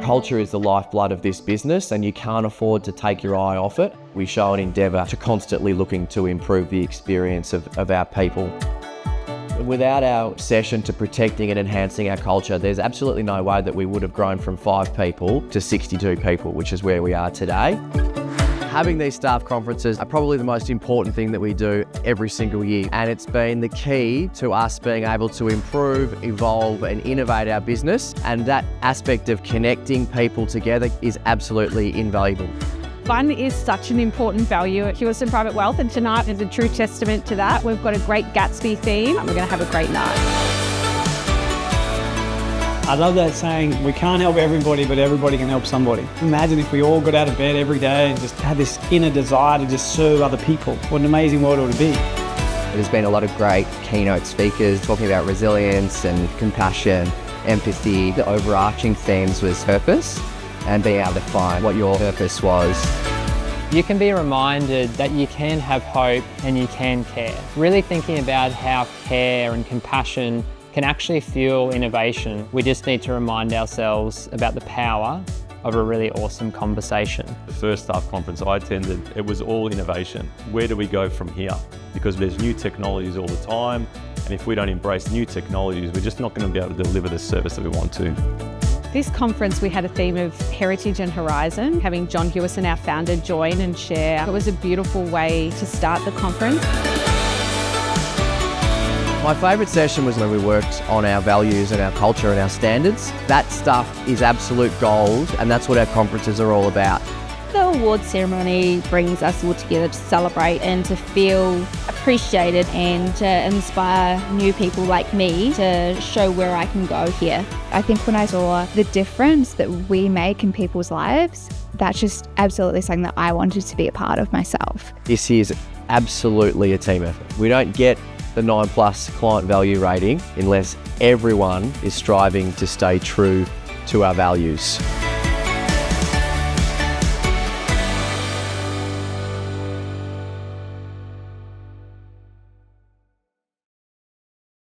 Culture is the lifeblood of this business and you can't afford to take your eye off it. We show an endeavour to constantly looking to improve the experience of our people. Without our obsession to protecting and enhancing our culture, there's absolutely no way that we would have grown from 5 people to 62 people, which is where we are today. Having these staff conferences are probably the most important thing that we do every single year. And it's been the key to us being able to improve, evolve and innovate our business. And that aspect of connecting people together is absolutely invaluable. Fun is such an important value at Hewison Private Wealth, and tonight is a true testament to that. We've got a great Gatsby theme and we're going to have a great night. I love that saying, we can't help everybody, but everybody can help somebody. Imagine if we all got out of bed every day and just had this inner desire to just serve other people. What an amazing world it would be. There's been a lot of great keynote speakers talking about resilience and compassion, empathy. The overarching themes was purpose and being able to find what your purpose was. You can be reminded that you can have hope and you can care. Really thinking about how care and compassion can actually fuel innovation. We just need to remind ourselves about the power of a really awesome conversation. The first staff conference I attended, it was all innovation. Where do we go from here? Because there's new technologies all the time, and if we don't embrace new technologies, we're just not going to be able to deliver the service that we want to. This conference we had a theme of heritage and horizon, having John Hewison, our founder, join and share. It was a beautiful way to start the conference. My favourite session was when we worked on our values and our culture and our standards. That stuff is absolute gold, and that's what our conferences are all about. The award ceremony brings us all together to celebrate and to feel appreciated and to inspire new people like me to show where I can go here. I think when I saw the difference that we make in people's lives, that's just absolutely something that I wanted to be a part of myself. This is absolutely a team effort. We don't get the 9+ client value rating unless everyone is striving to stay true to our values.